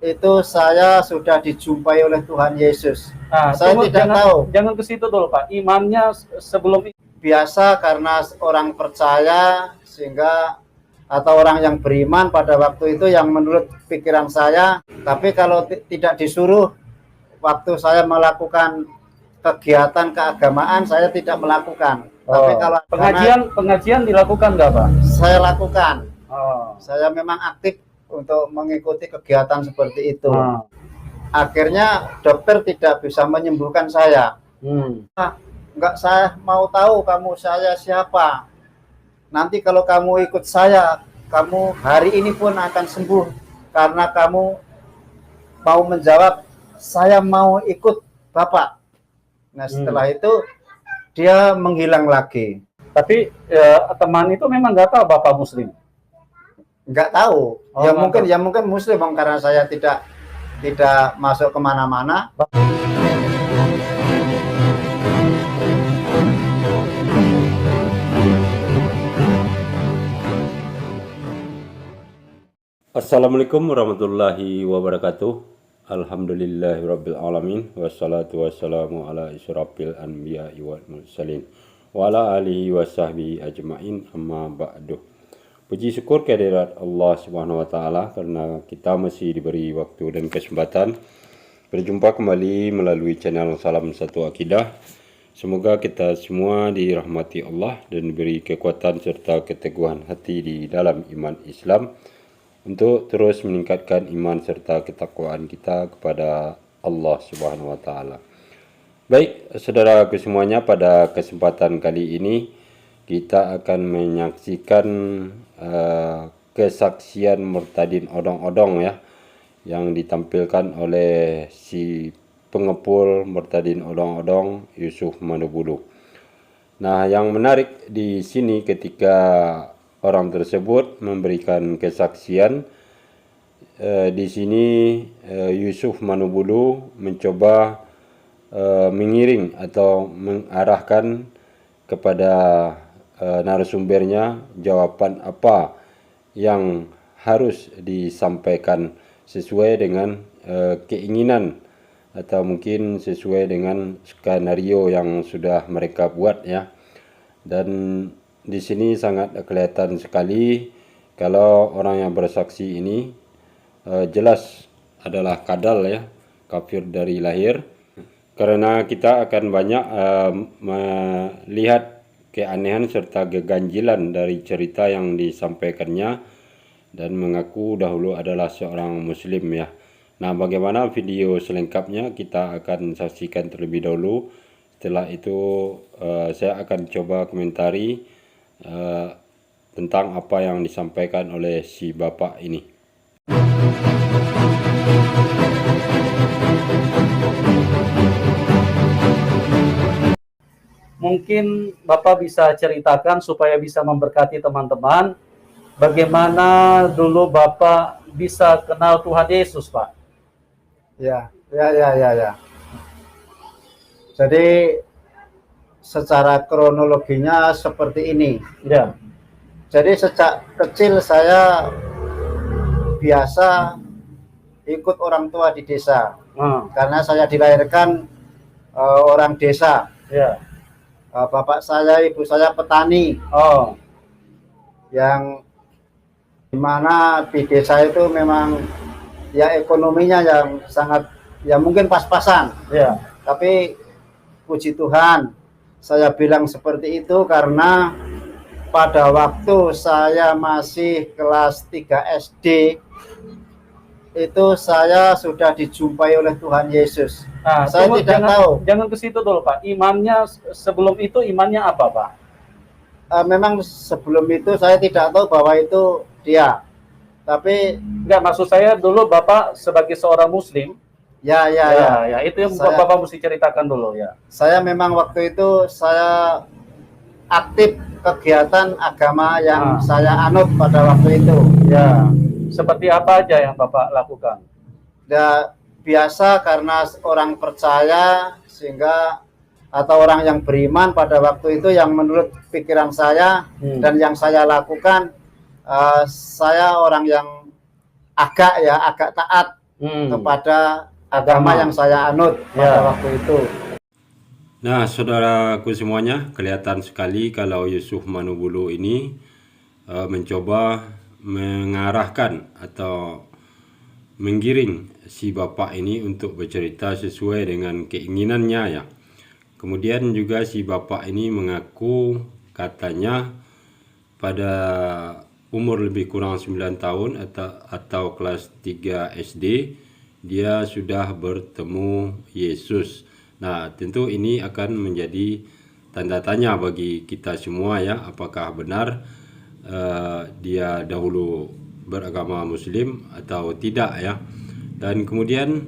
itu saya sudah dijumpai oleh Tuhan Yesus. Nah, saya tidak tahu. Jangan ke situ dulu, Pak. Imannya sebelum itu. Biasa karena orang percaya sehingga atau orang yang beriman pada waktu itu yang menurut pikiran saya. Tapi kalau tidak disuruh, waktu saya melakukan kegiatan keagamaan saya tidak melakukan. Tapi kalau pengajian dilakukan nggak, Pak? Saya lakukan. Saya memang aktif untuk mengikuti kegiatan seperti itu. Akhirnya dokter tidak bisa menyembuhkan saya. Enggak, saya mau tahu kamu saya siapa. Nanti kalau kamu ikut saya, kamu hari ini pun akan sembuh. Karena kamu mau menjawab, saya mau ikut Bapak. Nah setelah itu dia menghilang lagi. Tapi teman itu memang nggak tahu Bapak Muslim? Nggak tahu. Ya mungkin Muslim, karena saya tidak masuk kemana-mana. Assalamualaikum warahmatullahi wabarakatuh. Alhamdulillahirabbil alamin wassalatu wassalamu ala isyrafil anbiya'i wal mursalin wa ala alihi wasahbihi ajmain, amma ba'du. Puji syukur kehadirat Allah Subhanahu wa taala karena kita masih diberi waktu dan kesempatan berjumpa kembali melalui channel Salam Satu Akidah. Semoga kita semua dirahmati Allah dan diberi kekuatan serta keteguhan hati di dalam iman Islam untuk terus meningkatkan iman serta ketakwaan kita kepada Allah Subhanahu wa taala. Baik, saudara semuanya, pada kesempatan kali ini kita akan menyaksikan kesaksian murtadin odong-odong ya, yang ditampilkan oleh si pengepul murtadin odong-odong Yusuf Manubulu. Nah, yang menarik di sini ketika orang tersebut memberikan kesaksian, di sini Yusuf Manubulu mencoba mengiring atau mengarahkan kepada narasumbernya jawaban apa yang harus disampaikan sesuai dengan keinginan atau mungkin sesuai dengan skenario yang sudah mereka buat ya. Dan di sini sangat kelihatan sekali kalau orang yang bersaksi ini jelas adalah kadal ya, kafir dari lahir. Karena kita akan banyak melihat keanehan serta keganjilan dari cerita yang disampaikannya dan mengaku dahulu adalah seorang muslim ya. Nah, bagaimana video selengkapnya kita akan saksikan terlebih dahulu. Setelah itu saya akan coba komentari tentang apa yang disampaikan oleh si bapak ini. Mungkin Bapak bisa ceritakan supaya bisa memberkati teman-teman bagaimana dulu Bapak bisa kenal Tuhan Yesus, Pak. Ya. Jadi secara kronologinya seperti ini. Ya. Jadi sejak kecil saya biasa ikut orang tua di desa. Karena saya dilahirkan orang desa. Ya. Bapak saya, ibu saya petani. Yang dimana di desa itu memang ya ekonominya yang sangat ya mungkin pas-pasan. Ya. Tapi puji Tuhan, saya bilang seperti itu karena pada waktu saya masih kelas 3 SD itu saya sudah dijumpai oleh Tuhan Yesus. Nah, saya tidak tahu. Jangan ke situ dulu, Pak. Imannya sebelum itu imannya apa, Pak? Memang sebelum itu saya tidak tahu bahwa itu dia. Tapi enggak, maksud saya dulu Bapak sebagai seorang muslim. Ya, itu yang Bapak mesti ceritakan dulu ya. Saya memang waktu itu saya aktif kegiatan agama yang saya anut pada waktu itu. Ya. Seperti apa aja yang Bapak lakukan? Ya, biasa karena orang percaya sehingga atau orang yang beriman pada waktu itu yang menurut pikiran saya dan yang saya lakukan, saya orang yang agak taat kepada agama yang saya anut pada waktu itu. Nah, saudaraku semuanya, kelihatan sekali kalau Yusuf Manubulu ini mencoba mengarahkan atau menggiring si bapak ini untuk bercerita sesuai dengan keinginannya ya. Kemudian juga si bapak ini mengaku katanya pada umur lebih kurang 9 tahun atau kelas 3 SD dia sudah bertemu Yesus. Nah, tentu ini akan menjadi tanda tanya bagi kita semua ya, apakah benar dia dahulu beragama Muslim atau tidak ya. Dan kemudian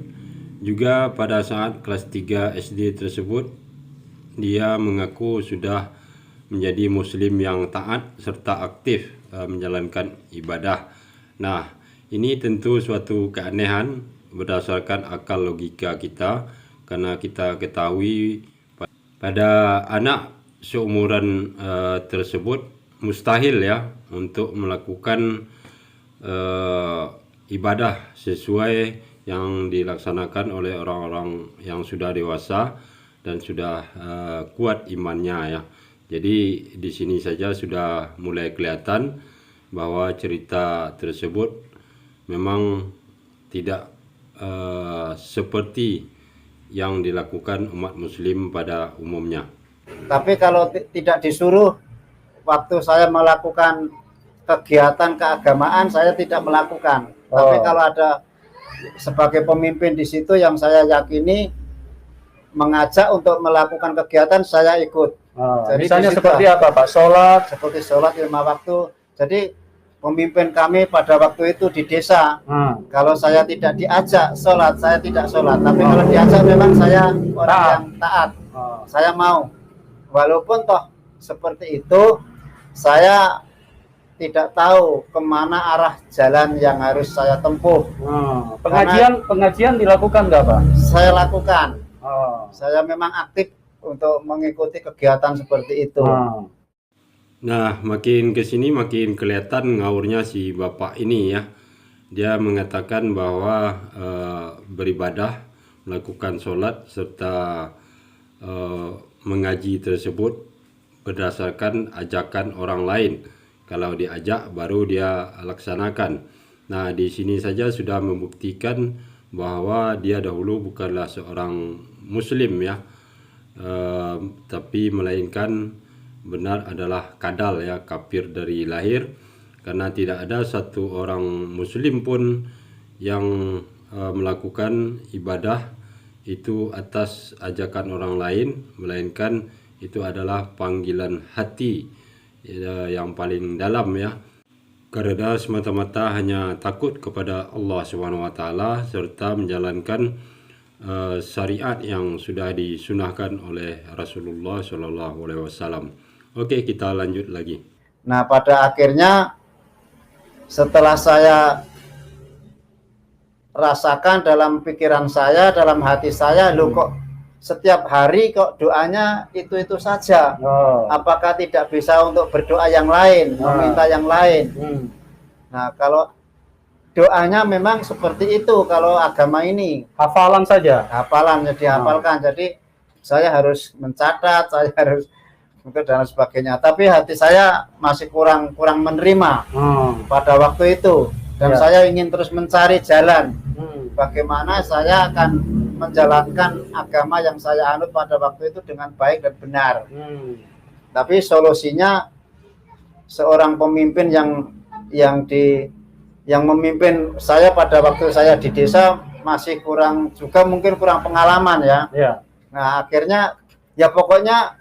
juga pada saat kelas 3 SD tersebut dia mengaku sudah menjadi Muslim yang taat serta aktif menjalankan ibadah. Nah, ini tentu suatu keanehan berdasarkan akal logika kita, karena kita ketahui pada anak seumuran tersebut mustahil ya untuk melakukan ibadah sesuai yang dilaksanakan oleh orang-orang yang sudah dewasa dan sudah kuat imannya ya. Jadi di sini saja sudah mulai kelihatan bahwa cerita tersebut memang tidak seperti yang dilakukan umat muslim pada umumnya. Tapi kalau tidak disuruh, waktu saya melakukan kegiatan keagamaan saya tidak melakukan. Tapi kalau ada sebagai pemimpin di situ yang saya yakini mengajak untuk melakukan kegiatan, saya ikut. Jadi misalnya seperti apa Pak? Sholat? Seperti sholat 5 waktu. Jadi pemimpin kami pada waktu itu di desa. Kalau saya tidak diajak sholat, saya tidak sholat. Tapi kalau diajak memang saya orang yang taat. Saya mau. Walaupun toh seperti itu, saya tidak tahu kemana arah jalan yang harus saya tempuh. Pengajian dilakukan nggak Pak? Saya lakukan. Saya memang aktif untuk mengikuti kegiatan seperti itu. Nah, makin kesini makin kelihatan ngawurnya si bapak ini ya. Dia mengatakan bahwa beribadah, melakukan sholat serta mengaji tersebut berdasarkan ajakan orang lain. Kalau diajak baru dia laksanakan. Nah, di sini saja sudah membuktikan bahwa dia dahulu bukanlah seorang Muslim ya, tapi melainkan benar adalah kadal ya, kafir dari lahir, karena tidak ada satu orang Muslim pun yang melakukan ibadah itu atas ajakan orang lain, melainkan itu adalah panggilan hati yang paling dalam ya, karena semata-mata hanya takut kepada Allah SWT serta menjalankan syariat yang sudah disunahkan oleh Rasulullah SAW. Oke, kita lanjut lagi. Nah, pada akhirnya setelah saya rasakan dalam pikiran saya, dalam hati saya, loh kok setiap hari kok doanya itu saja. Apakah tidak bisa untuk berdoa yang lain, meminta yang lain? Nah, kalau doanya memang seperti itu, kalau agama ini Hafalan saja? Hafalan, jadi dihafalkan. Jadi saya harus mencatat, saya harus untuk dan sebagainya. Tapi hati saya masih kurang menerima pada waktu itu. Dan saya ingin terus mencari jalan bagaimana saya akan menjalankan agama yang saya anut pada waktu itu dengan baik dan benar. Tapi solusinya seorang pemimpin yang memimpin saya pada waktu saya di desa masih mungkin kurang pengalaman ya. Nah, akhirnya ya pokoknya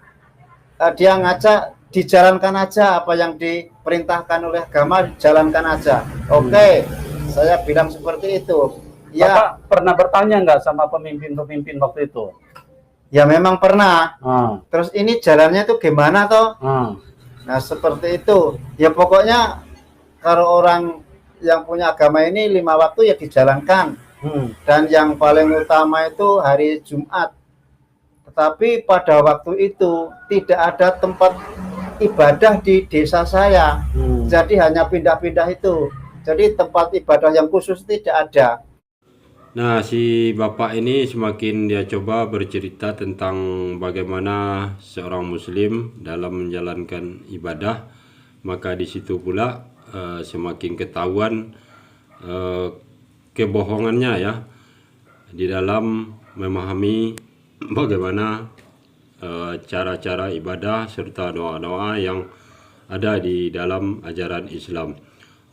dia ngajak dijalankan aja apa yang diperintahkan oleh agama, jalankan aja. Oke, saya bilang seperti itu. Ya, Bapak pernah bertanya nggak sama pemimpin-pemimpin waktu itu? Ya memang pernah. Terus ini jalannya itu gimana toh? Nah, seperti itu. Ya pokoknya kalau orang yang punya agama ini 5 waktu ya dijalankan. Dan yang paling utama itu hari Jumat. Tetapi pada waktu itu tidak ada tempat ibadah di desa saya. Jadi hanya pindah-pindah itu. Jadi tempat ibadah yang khusus tidak ada. Nah, si bapak ini semakin dia coba bercerita tentang bagaimana seorang muslim dalam menjalankan ibadah, maka di situ pula semakin ketahuan kebohongannya ya di dalam memahami bagaimana cara-cara ibadah serta doa-doa yang ada di dalam ajaran Islam.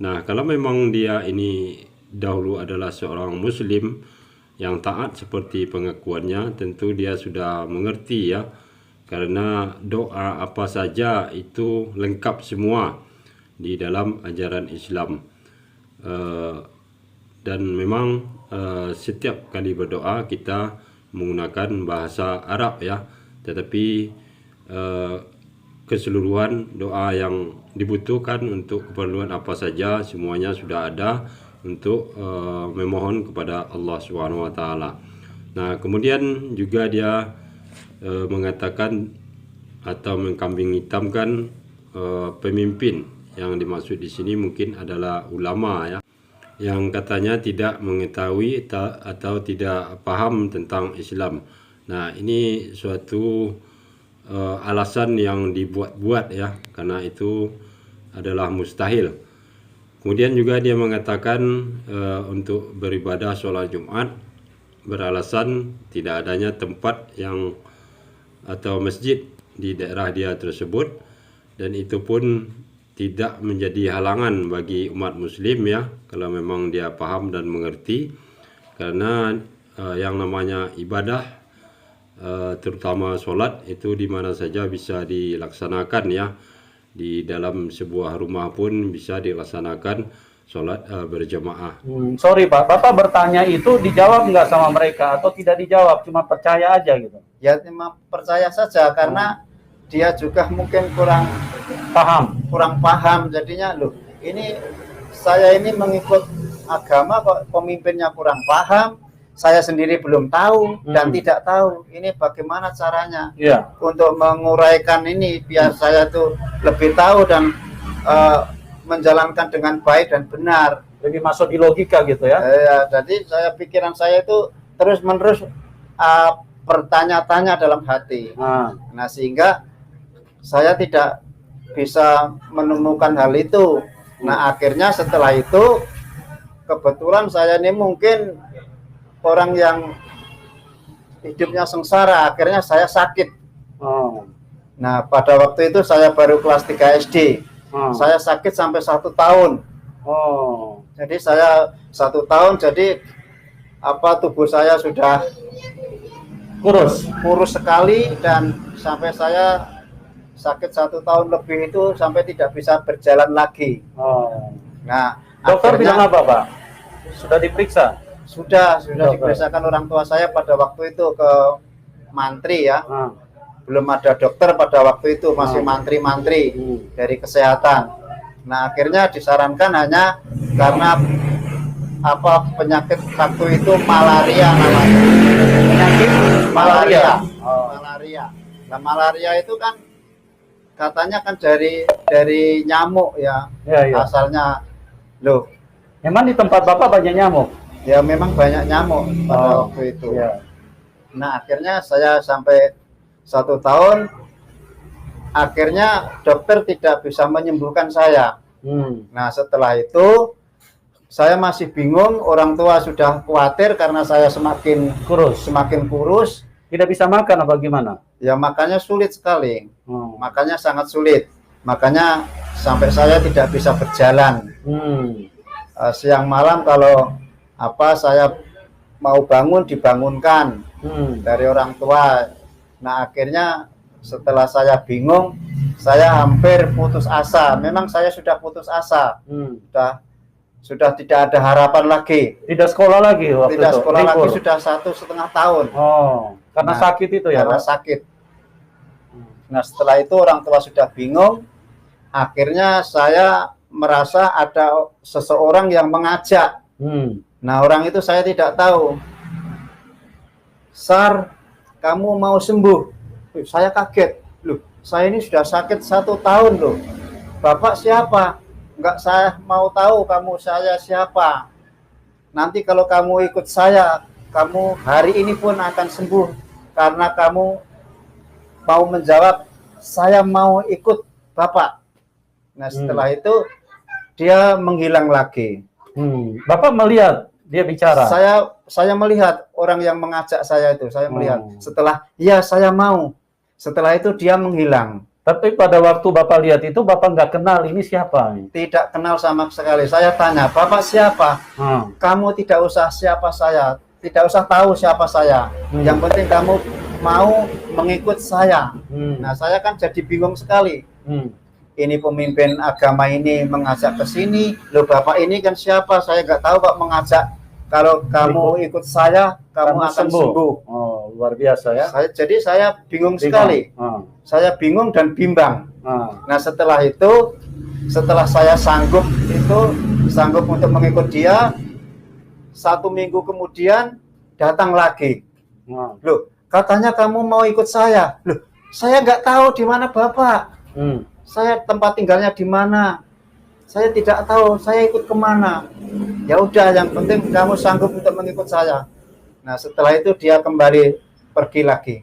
Nah, kalau memang dia ini dahulu adalah seorang muslim yang taat seperti pengakuannya, tentu dia sudah mengerti ya, karena doa apa saja itu lengkap semua di dalam ajaran Islam. Dan memang setiap kali berdoa kita menggunakan bahasa Arab ya, tetapi keseluruhan doa yang dibutuhkan untuk keperluan apa saja semuanya sudah ada untuk memohon kepada Allah Subhanahu wa taala. Nah, kemudian juga dia mengatakan atau mengkambing hitamkan pemimpin. Yang dimaksud di sini mungkin adalah ulama ya, yang katanya tidak mengetahui atau tidak paham tentang Islam. Nah, ini suatu alasan yang dibuat-buat ya, karena itu adalah mustahil. Kemudian juga dia mengatakan untuk beribadah sholat Jumat beralasan tidak adanya tempat yang atau masjid di daerah dia tersebut, dan itu pun tidak menjadi halangan bagi umat muslim ya, kalau memang dia paham dan mengerti, karena yang namanya ibadah terutama sholat itu di mana saja bisa dilaksanakan ya. Di dalam sebuah rumah pun bisa dilaksanakan sholat berjamaah. Sorry Pak, Bapak bertanya itu dijawab nggak sama mereka atau tidak dijawab, cuma percaya aja gitu? Ya cuma percaya saja, karena dia juga mungkin kurang paham jadinya. Loh, ini saya ini mengikut agama kok pemimpinnya kurang paham, saya sendiri belum tahu dan tidak tahu ini bagaimana caranya untuk menguraikan ini biar saya tuh lebih tahu dan menjalankan dengan baik dan benar, lebih masuk di logika gitu ya. Jadi pikiran saya itu terus menerus bertanya-tanya dalam hati. Nah, sehingga saya tidak bisa menemukan hal itu. Nah, akhirnya setelah itu kebetulan saya ini mungkin orang yang hidupnya sengsara, akhirnya saya sakit. Nah, pada waktu itu saya baru kelas 3 SD. Saya sakit sampai 1 tahun. Jadi saya 1 tahun, jadi tubuh saya sudah kurus sekali, dan sampai saya sakit 1 tahun lebih itu sampai tidak bisa berjalan lagi. Nah, dokter bilang apa Pak? Sudah diperiksa? Sudah diperiksakan orang tua saya pada waktu itu ke mantri ya. Belum ada dokter pada waktu itu, masih mantri-mantri dari kesehatan. Nah, akhirnya disarankan hanya karena penyakit waktu itu malaria namanya. Penyakit malaria. Malaria. Nah, malaria itu kan katanya kan dari nyamuk ya. Asalnya. Loh, memang di tempat Bapak banyak nyamuk? Ya memang banyak nyamuk pada waktu itu. Nah, akhirnya saya sampai 1 tahun, akhirnya dokter tidak bisa menyembuhkan saya. Nah, setelah itu saya masih bingung, orang tua sudah khawatir karena saya semakin kurus. Tidak bisa makan apa gimana? Ya makanya sulit sekali. Makanya sangat sulit. Makanya sampai saya tidak bisa berjalan. Siang malam kalau saya mau bangun dibangunkan dari orang tua. Nah, akhirnya setelah saya bingung, saya hampir putus asa. Memang saya sudah putus asa. Sudah tidak ada harapan lagi. Tidak sekolah lagi waktu tidak itu? Sekolah lagi sudah 1,5 tahun. Karena sakit itu ya? Karena sakit. Nah, setelah itu orang tua sudah bingung. Akhirnya saya merasa ada seseorang yang mengajak. Nah, orang itu saya tidak tahu. Sar, kamu mau sembuh? Saya kaget. Loh, saya ini sudah sakit 1 tahun loh. Bapak siapa? Enggak, saya mau tahu kamu saya siapa. nanti kalau kamu ikut saya, kamu hari ini pun akan sembuh karena kamu mau menjawab, saya mau ikut Bapak. Nah, setelah itu dia menghilang lagi. Bapak melihat dia bicara. Saya melihat orang yang mengajak saya itu, saya melihat. Setelah, ya saya mau. Setelah itu dia menghilang. Tapi pada waktu Bapak lihat itu, Bapak nggak kenal ini siapa? Tidak kenal sama sekali. Saya tanya, Bapak siapa? Kamu tidak usah siapa saya, tidak usah tahu siapa saya. Yang penting kamu mau mengikut saya. Nah, saya kan jadi bingung sekali. Ini pemimpin agama ini mengajak ke sini, loh Bapak ini kan siapa? Saya nggak tahu Pak mengajak. Kalau kamu ikut saya, kamu akan sembuh. Oh, luar biasa ya. Jadi saya bingung sekali. Saya bingung dan bimbang. Nah, setelah itu, setelah saya sanggup untuk mengikut dia, 1 minggu kemudian datang lagi. Loh, katanya kamu mau ikut saya. Loh, saya nggak tahu di mana Bapak. Saya tempat tinggalnya di mana. Saya tidak tahu, saya ikut kemana. Ya udah, yang penting kamu sanggup untuk mengikut saya. Nah, setelah itu dia kembali pergi lagi.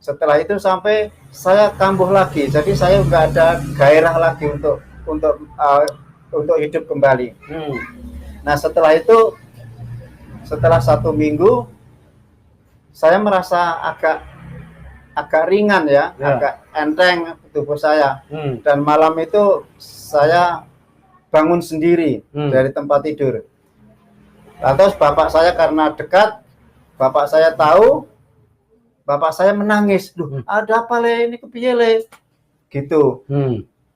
Setelah itu sampai saya kambuh lagi. Jadi saya nggak ada gairah lagi untuk hidup kembali. Nah, setelah itu, setelah 1 minggu, saya merasa agak ringan ya, agak enteng tubuh saya. Dan malam itu saya bangun sendiri dari tempat tidur. Lantas bapak saya karena dekat, bapak saya tahu, bapak saya menangis. Duh, ada apa le, ini kepiye le? Gitu.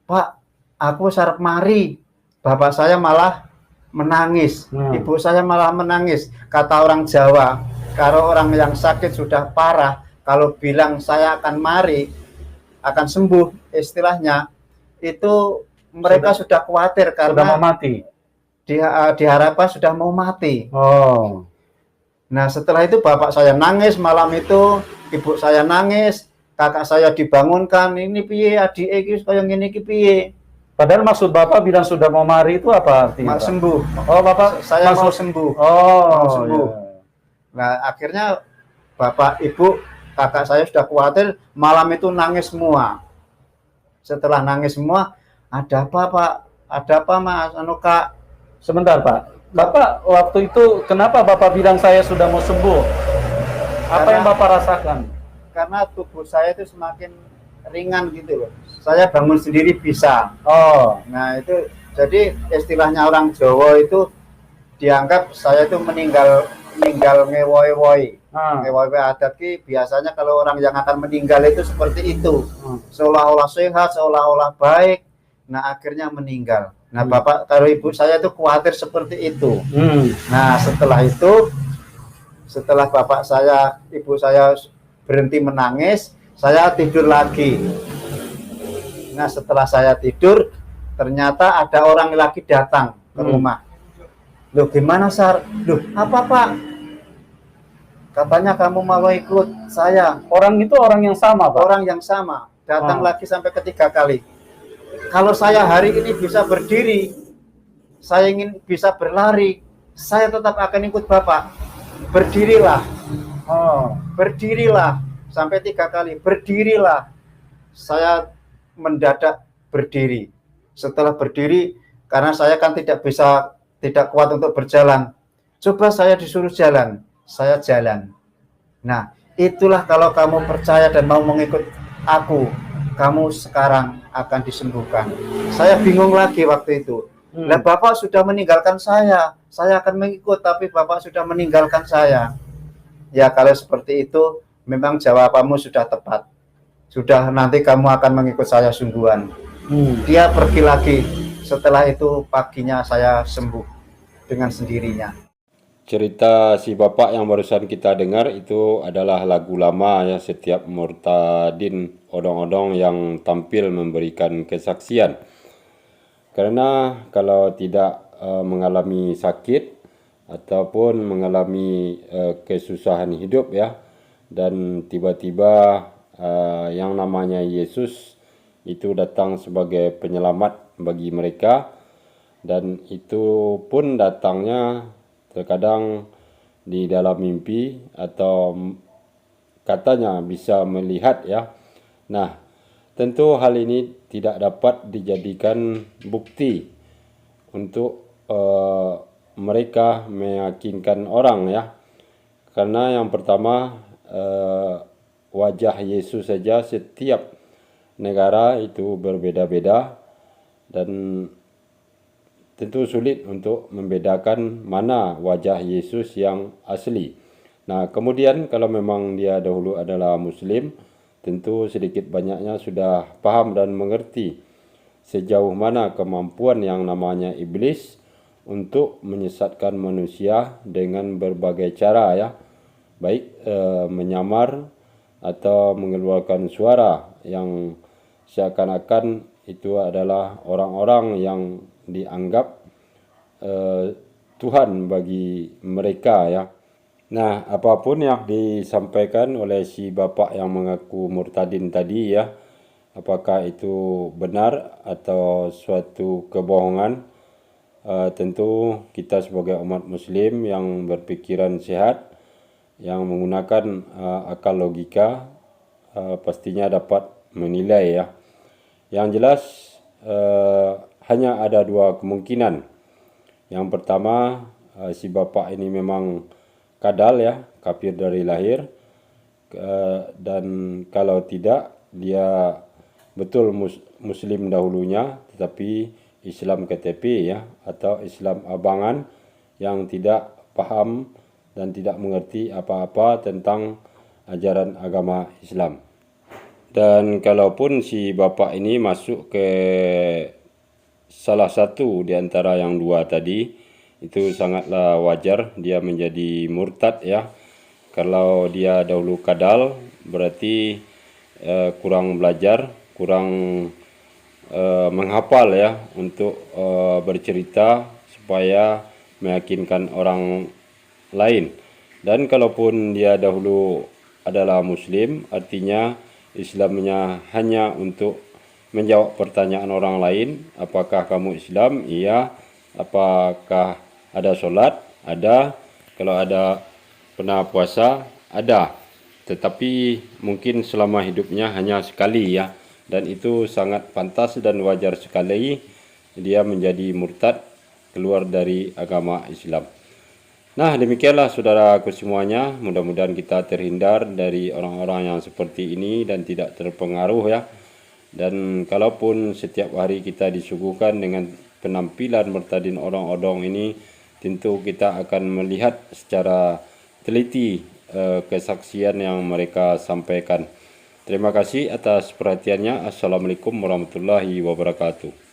Pak, aku sarep mari. Bapak saya malah menangis. Ibu saya malah menangis. Kata orang Jawa, kalau orang yang sakit sudah parah, kalau bilang saya akan mari, akan sembuh, istilahnya, itu mereka sudah khawatir karena sudah mau mati. Diharapkan sudah mau mati. Nah, setelah itu bapak saya nangis malam itu, ibu saya nangis, kakak saya dibangunkan, ini piye adik iki kaya ngene iki piye. Padahal maksud Bapak bilang sudah mau mari itu apa artinya? Mau sembuh. Oh, Bapak saya mau sembuh. Mau sembuh. Nah, akhirnya bapak, ibu, kakak saya sudah khawatir, malam itu nangis semua. Setelah nangis semua, ada apa Pak? Ada apa Mas? Anu Kak? Sebentar Pak. Bapak waktu itu kenapa Bapak bilang saya sudah mau sembuh? Apa yang Bapak rasakan? Karena tubuh saya itu semakin ringan gitu loh. Saya bangun sendiri bisa. Nah itu jadi istilahnya orang Jawa itu dianggap saya itu meninggal ngewoi-woi. Ngewoi adat ki biasanya kalau orang yang akan meninggal itu seperti itu. Seolah-olah sehat, seolah-olah baik. Nah akhirnya meninggal. Nah bapak, kalau ibu saya itu khawatir seperti itu. Nah setelah itu, setelah bapak saya, ibu saya berhenti menangis, saya tidur lagi. Nah setelah saya tidur, ternyata ada orang lagi datang ke rumah. Loh gimana Sar? Loh apa Pak? Katanya kamu mau ikut saya. Orang itu orang yang sama Pak? Orang yang sama, datang lagi sampai ketiga kali. Kalau saya hari ini bisa berdiri, saya ingin bisa berlari, saya tetap akan ikut Bapak. Berdirilah. Berdirilah. Sampai 3 kali. Berdirilah. Saya mendadak berdiri. Setelah berdiri, karena saya kan tidak kuat untuk berjalan. Coba saya disuruh jalan. Saya jalan. Nah, itulah kalau kamu percaya dan mau mengikut aku, kamu sekarang akan disembuhkan. Saya bingung lagi waktu itu. Lah Bapak sudah meninggalkan saya akan mengikut, tapi Bapak sudah meninggalkan saya. Ya kalau seperti itu, memang jawabanmu sudah tepat. Sudah, nanti kamu akan mengikut saya sungguhan. Dia pergi lagi. Setelah itu paginya saya sembuh dengan sendirinya. Cerita si bapak yang barusan kita dengar itu adalah lagu lama ya, setiap murtadin odong-odong yang tampil memberikan kesaksian. Karena kalau tidak mengalami sakit ataupun mengalami kesusahan hidup ya, dan tiba-tiba yang namanya Yesus itu datang sebagai penyelamat bagi mereka, dan itu pun datangnya terkadang di dalam mimpi atau katanya bisa melihat ya. Nah, tentu hal ini tidak dapat dijadikan bukti untuk mereka meyakinkan orang ya. Karena yang pertama wajah Yesus saja setiap negara itu berbeda-beda dan tentu sulit untuk membedakan mana wajah Yesus yang asli. Nah, kemudian kalau memang dia dahulu adalah Muslim, tentu sedikit banyaknya sudah paham dan mengerti sejauh mana kemampuan yang namanya iblis untuk menyesatkan manusia dengan berbagai cara ya, baik menyamar atau mengeluarkan suara yang seakan-akan itu adalah orang-orang yang dianggap Tuhan bagi mereka ya. Nah, apapun yang disampaikan oleh si bapak yang mengaku murtadin tadi ya, apakah itu benar atau suatu kebohongan, tentu kita sebagai umat muslim yang berpikiran sehat, yang menggunakan akal logika, pastinya dapat menilai ya. Yang jelas hanya ada dua kemungkinan. Yang pertama, si bapak ini memang kadal ya, kafir dari lahir, dan kalau tidak dia betul muslim dahulunya tetapi Islam KTP ya, atau Islam abangan yang tidak paham dan tidak mengerti apa-apa tentang ajaran agama Islam. Dan kalaupun si bapak ini masuk ke salah satu di antara yang dua tadi, itu sangatlah wajar dia menjadi murtad ya. Kalau dia dahulu kadal, berarti kurang belajar, kurang menghafal ya untuk bercerita supaya meyakinkan orang lain. Dan kalaupun dia dahulu adalah Muslim, artinya Islamnya hanya untuk menjawab pertanyaan orang lain. Apakah kamu Islam? Iya. Apakah ada sholat? Ada. Kalau ada pernah puasa? Ada. Tetapi mungkin selama hidupnya hanya sekali ya. Dan itu sangat pantas dan wajar sekali dia menjadi murtad, keluar dari agama Islam. Nah, demikianlah saudaraku semuanya. Mudah-mudahan kita terhindar dari orang-orang yang seperti ini dan tidak terpengaruh ya. Dan kalaupun setiap hari kita disuguhkan dengan penampilan murtadin orang-orang ini, tentu kita akan melihat secara teliti kesaksian yang mereka sampaikan. Terima kasih atas perhatiannya. Assalamualaikum warahmatullahi wabarakatuh.